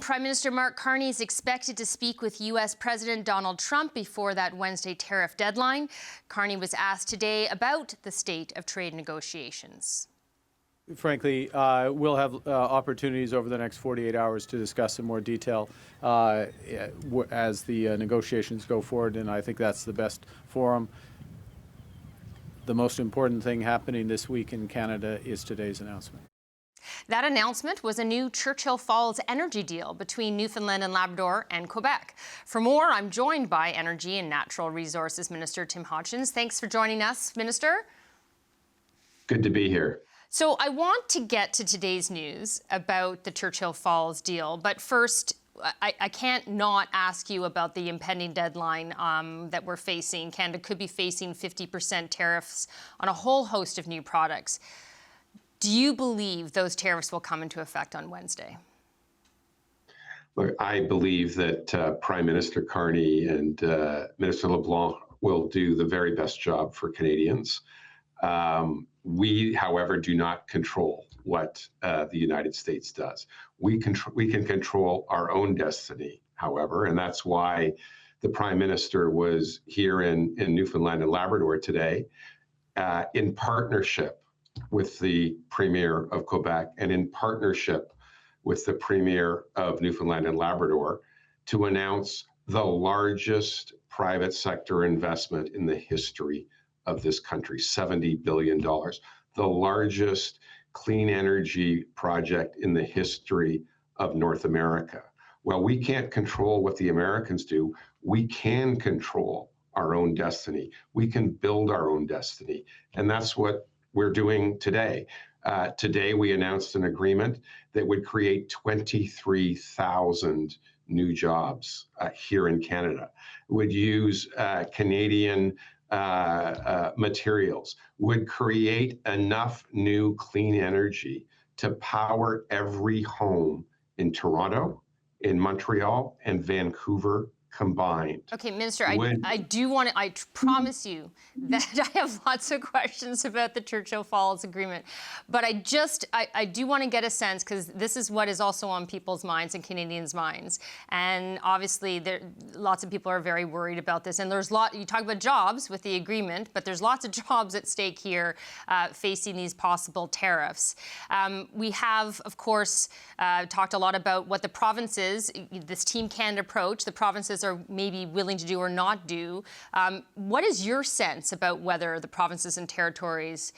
Prime Minister Mark Carney is expected to speak with U.S. President Donald Trump before that Wednesday tariff deadline. Carney was asked today about the state of trade negotiations. Frankly, we'll have opportunities over the next 48 hours to discuss in more detail as the negotiations go forward, and I think that's the best forum. The most important thing happening this week in Canada is today's announcement. That announcement was a new Churchill Falls energy deal between Newfoundland and Labrador and Quebec. For more, I'm joined by Energy and Natural Resources Minister Tim Hodgson. Thanks for joining us, Minister. Good to be here. So I want to get to today's news about the Churchill Falls deal, but first, I can't not ask you about the impending deadline that we're facing. Canada could be facing 50% tariffs on a whole host of new products. Do you believe those tariffs will come into effect on Wednesday? Look, I believe that Prime Minister Carney and Minister LeBlanc will do the very best job for Canadians. We, however, do not control what the United States does. We can control our own destiny, however, and that's why the Prime Minister was here in Newfoundland and Labrador today in partnership with the Premier of Quebec and in partnership with the Premier of Newfoundland and Labrador to announce the largest private sector investment in the history of this country, $70 billion, the largest clean energy project in the history of North America. Well, we can't control what the Americans do. We can control our own destiny. We can build our own destiny. And that's what we're doing today. Today, we announced an agreement that would create 23,000 new jobs here in Canada, would use Canadian materials, would create enough new clean energy to power every home in Toronto, in Montreal, and Vancouver combined. Okay, Minister, I promise you that I have lots of questions about the Churchill Falls agreement, but I do want to get a sense, because this is what is also on people's minds and Canadians' minds. And obviously, lots of people are very worried about this. And you talk about jobs with the agreement, but there's lots of jobs at stake here facing these possible tariffs. We have, of course, talked a lot about what the provinces, this Team Canada approach, the provinces are maybe willing to do or not do. What is your sense about whether the provinces and territories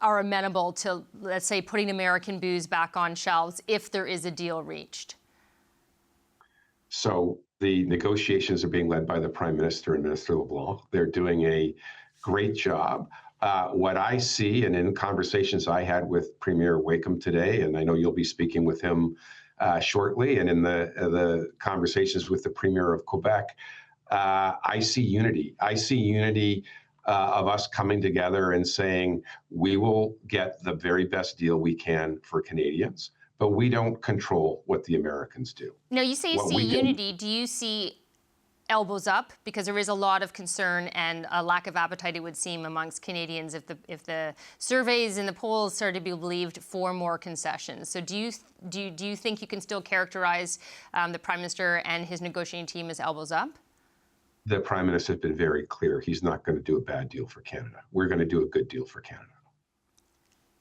are amenable to, let's say, putting American booze back on shelves if there is a deal reached? So the negotiations are being led by the Prime Minister and Minister LeBlanc. They're doing a great job. What I see, and in conversations I had with Premier Wakeham today, and I know you'll be speaking with him shortly, and in the conversations with the Premier of Quebec, I see unity. I see unity of us coming together and saying, we will get the very best deal we can for Canadians, but we don't control what the Americans do. Now, you say you see unity. Do you see elbows up? Because there is a lot of concern and a lack of appetite, it would seem, amongst Canadians if the surveys and the polls started to be believed for more concessions. So do you think you can still characterize the Prime Minister and his negotiating team as elbows up? The Prime Minister has been very clear. He's not going to do a bad deal for Canada. We're going to do a good deal for Canada.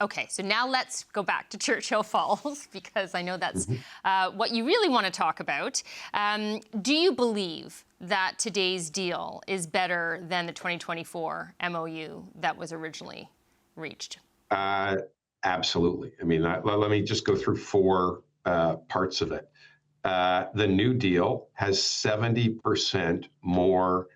Okay, so now let's go back to Churchill Falls, because I know that's what you really want to talk about. Do you believe that today's deal is better than the 2024 MOU that was originally reached? Absolutely. I mean, let me just go through four parts of it. The new deal has 70% more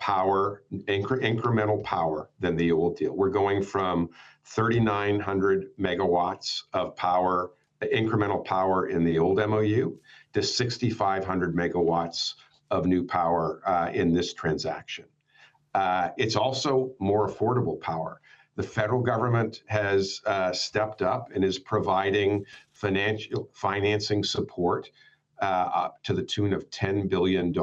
power, incremental power than the old deal. We're going from 3,900 megawatts of power, incremental power in the old MOU, to 6,500 megawatts of new power in this transaction. It's also more affordable power. The federal government has stepped up and is providing financing support up to the tune of $10 billion,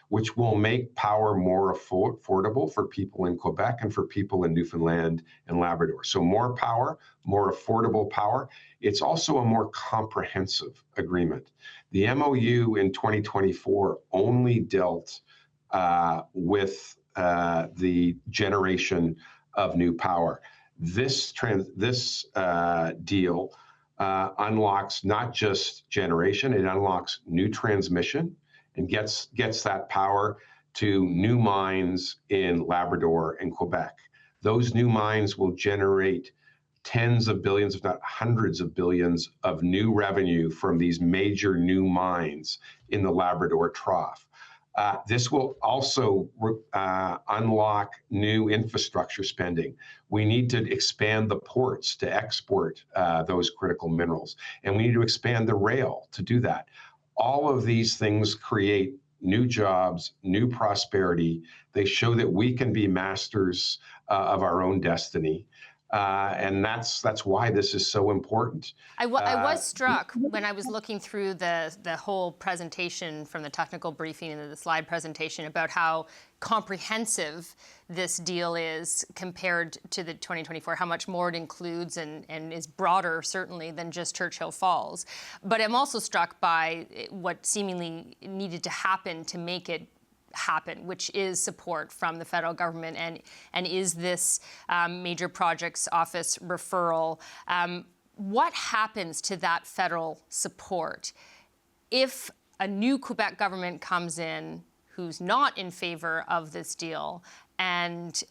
which will make power more affordable for people in Quebec and for people in Newfoundland and Labrador. So more power, more affordable power. It's also a more comprehensive agreement. The MOU in 2024 only dealt with the generation of new power. This deal unlocks not just generation, it unlocks new transmission and gets that power to new mines in Labrador and Quebec. Those new mines will generate tens of billions, if not hundreds of billions, of new revenue from these major new mines in the Labrador Trough. This will also unlock new infrastructure spending. We need to expand the ports to export those critical minerals, and we need to expand the rail to do that. All of these things create new jobs, new prosperity. They show that we can be masters of our own destiny. And that's why this is so important. I was struck when I was looking through the whole presentation from the technical briefing and the slide presentation about how comprehensive this deal is compared to the 2024, how much more it includes and is broader, certainly, than just Churchill Falls. But I'm also struck by what seemingly needed to happen to make it happen, which is support from the federal government and is this major projects office referral. What happens to that federal support if a new Quebec government comes in who's not in favor of this deal and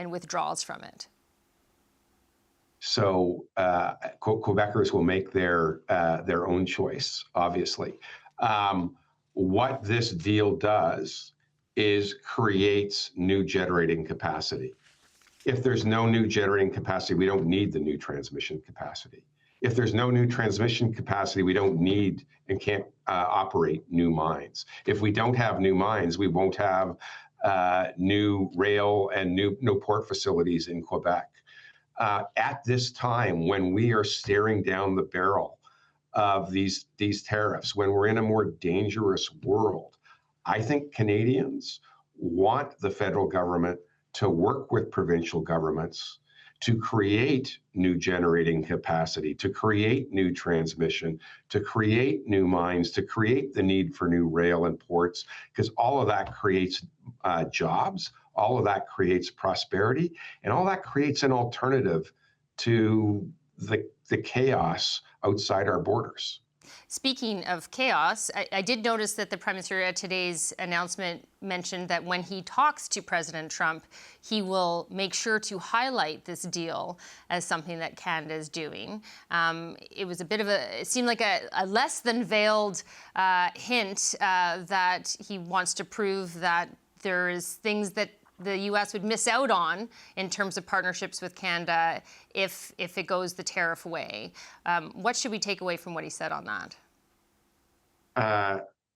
withdraws from it? So Quebecers will make their own choice, obviously. What this deal does is creates new generating capacity. If there's no new generating capacity, we don't need the new transmission capacity. If there's no new transmission capacity, we don't need and can't operate new mines. If we don't have new mines, we won't have new rail and new port facilities in Quebec. At this time, when we are staring down the barrel of these tariffs, when we're in a more dangerous world, I think Canadians want the federal government to work with provincial governments to create new generating capacity, to create new transmission, to create new mines, to create the need for new rail and ports, because all of that creates jobs, all of that creates prosperity, and all that creates an alternative to the chaos outside our borders. Speaking of chaos, I did notice that the Prime Minister at today's announcement mentioned that when he talks to President Trump, he will make sure to highlight this deal as something that Canada is doing. It was it seemed like a less than veiled hint that he wants to prove that there is things that the U.S. would miss out on in terms of partnerships with Canada if it goes the tariff way. What should we take away from what he said on that?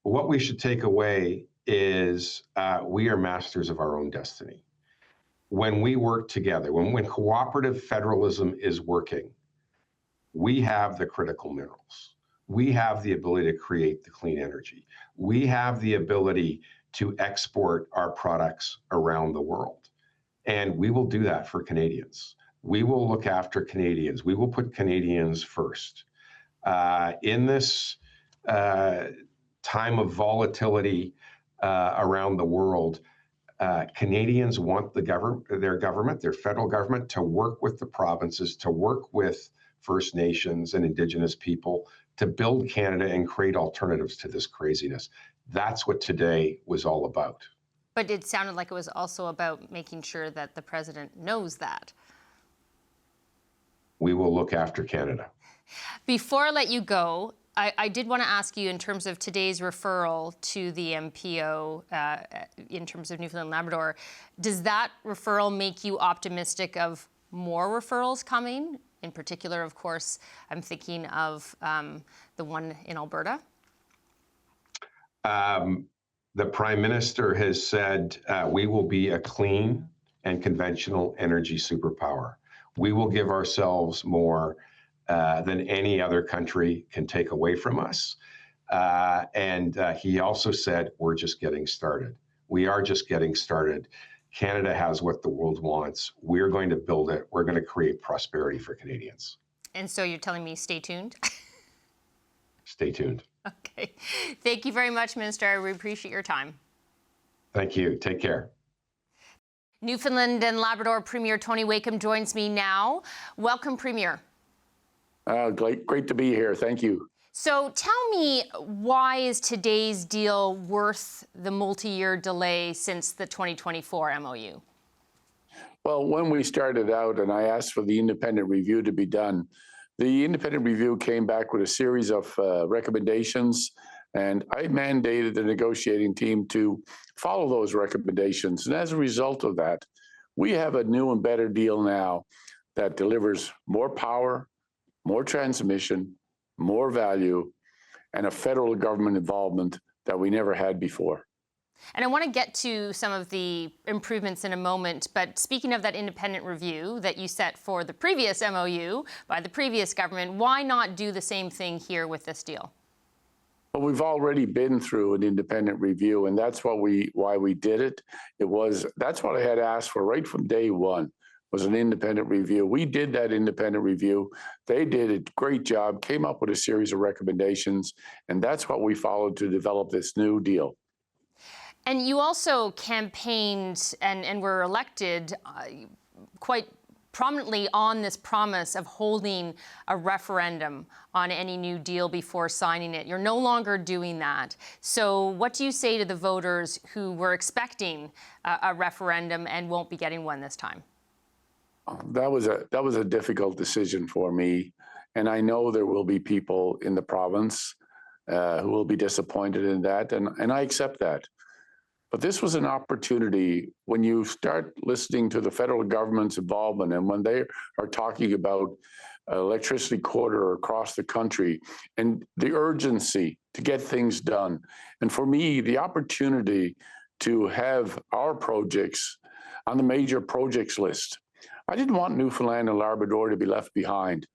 What we should take away is we are masters of our own destiny. When we work together, when cooperative federalism is working, we have the critical minerals. We have the ability to create the clean energy. We have the ability to export our products around the world. And we will do that for Canadians. We will look after Canadians. We will put Canadians first. In this time of volatility around the world, Canadians want their government, their federal government, to work with the provinces, to work with First Nations and Indigenous people to build Canada and create alternatives to this craziness. That's what today was all about. But it sounded like it was also about making sure that the president knows that. We will look after Canada. Before I let you go, I did want to ask you, in terms of today's referral to the MPO in terms of Newfoundland and Labrador, does that referral make you optimistic of more referrals coming? In particular, of course, I'm thinking of the one in Alberta. The Prime Minister has said we will be a clean and conventional energy superpower. We will give ourselves more than any other country can take away from us. And he also said, we're just getting started. We are just getting started. Canada has what the world wants. We're going to build it. We're going to create prosperity for Canadians. And so you're telling me stay tuned? Stay tuned. Okay. Thank you very much, Minister. I really appreciate your time. Thank you. Take care. Newfoundland and Labrador Premier Tony Wakeham joins me now. Welcome, Premier. Great to be here. Thank you. So tell me, why is today's deal worth the multi-year delay since the 2024 MOU? Well, when we started out and I asked for the independent review to be done, the independent review came back with a series of recommendations, and I mandated the negotiating team to follow those recommendations. And as a result of that, we have a new and better deal now that delivers more power, more transmission, more value, and a federal government involvement that we never had before. And I want to get to some of the improvements in a moment, but speaking of that independent review that you set for the previous MOU by the previous government, why not do the same thing here with this deal? Well, we've already been through an independent review, and that's why we did it. That's what I had asked for right from day one, was an independent review. We did that independent review. They did a great job, came up with a series of recommendations, and that's what we followed to develop this new deal. And you also campaigned and were elected quite prominently on this promise of holding a referendum on any new deal before signing it. You're no longer doing that. So what do you say to the voters who were expecting a referendum and won't be getting one this time? That was a difficult decision for me, and I know there will be people in the province who will be disappointed in that, and I accept that. But this was an opportunity when you start listening to the federal government's involvement and when they are talking about electricity corridor across the country and the urgency to get things done. And for me, the opportunity to have our projects on the major projects list. I didn't want Newfoundland and Labrador to be left behind.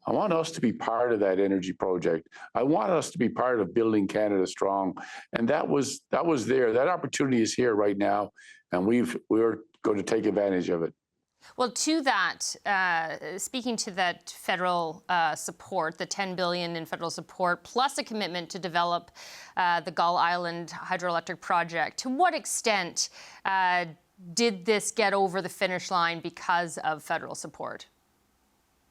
I want us to be part of that energy project. I want us to be part of building Canada strong. And that was there. That opportunity is here right now, and we're going to take advantage of it. Well, to that, speaking to that federal support, the $10 billion in federal support, plus a commitment to develop the Gull Island hydroelectric project, to what extent did this get over the finish line because of federal support?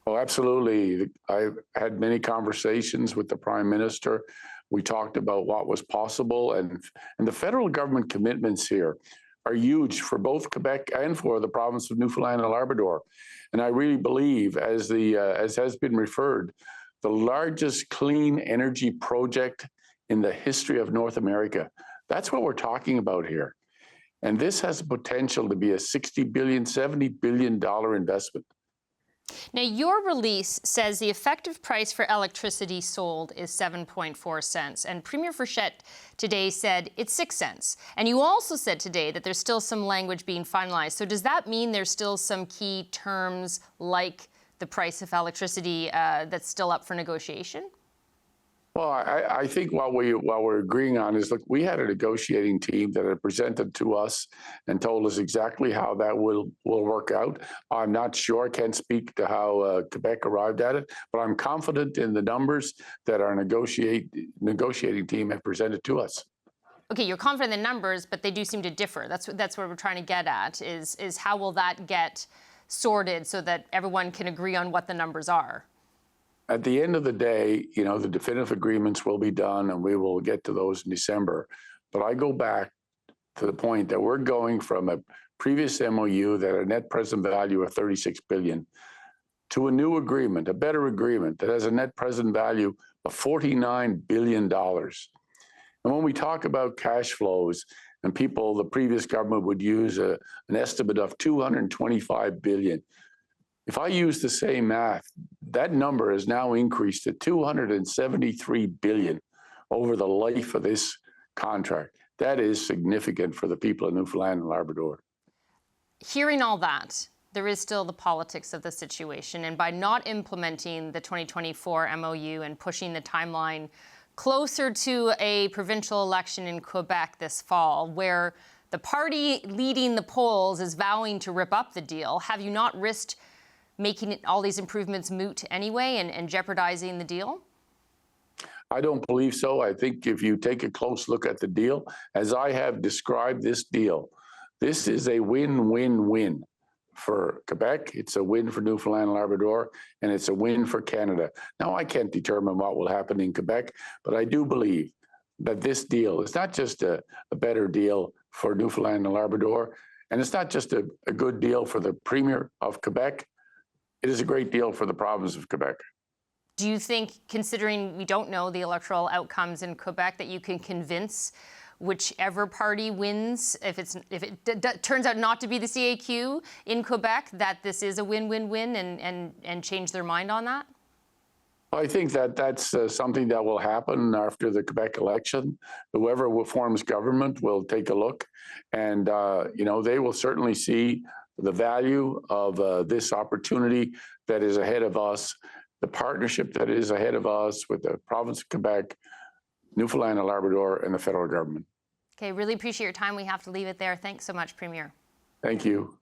Oh, absolutely. I had many conversations with the Prime Minister. We talked about what was possible, and the federal government commitments here are huge for both Quebec and for the province of Newfoundland and Labrador. And I really believe, as has been referred, the largest clean energy project in the history of North America. That's what we're talking about here. And this has the potential to be a $60 billion, $70 billion investment. Now, your release says the effective price for electricity sold is 7.4 cents, and Premier Frechette today said it's 6 cents. And you also said today that there's still some language being finalized. So does that mean there's still some key terms like the price of electricity that's still up for negotiation? Well, I think what we're agreeing on is, look, we had a negotiating team that had presented to us and told us exactly how that will work out. I'm not sure, I can't speak to how Quebec arrived at it, but I'm confident in the numbers that our negotiating team have presented to us. Okay, you're confident in the numbers, but they do seem to differ. That's what we're trying to get at, is how will that get sorted so that everyone can agree on what the numbers are? At the end of the day, the definitive agreements will be done and we will get to those in December. But I go back to the point that we're going from a previous MOU that had a net present value of $36 billion to a new agreement, a better agreement that has a net present value of $49 billion. And when we talk about cash flows, and the previous government would use an estimate of $225 billion. If I use the same math, that number has now increased to $273 billion over the life of this contract. That is significant for the people of Newfoundland and Labrador. Hearing all that, there is still the politics of the situation. And by not implementing the 2024 MOU and pushing the timeline closer to a provincial election in Quebec this fall, where the party leading the polls is vowing to rip up the deal, have you not risked making all these improvements moot anyway and jeopardizing the deal? I don't believe so. I think if you take a close look at the deal, as I have described this deal, this is a win-win-win for Quebec. It's a win for Newfoundland and Labrador, and it's a win for Canada. Now, I can't determine what will happen in Quebec, but I do believe that this deal is not just a better deal for Newfoundland and Labrador, and it's not just a good deal for the Premier of Quebec. It is a great deal for the province of Quebec. Do you think, considering we don't know the electoral outcomes in Quebec, that you can convince whichever party wins, if it turns out not to be the CAQ in Quebec, that this is a win-win-win and change their mind on that? I think that that's something that will happen after the Quebec election. Whoever forms government will take a look, and they will certainly see the value of this opportunity that is ahead of us, the partnership that is ahead of us with the province of Quebec, Newfoundland and Labrador, and the federal government. Okay, really appreciate your time. We have to leave it there. Thanks so much, Premier. Thank you.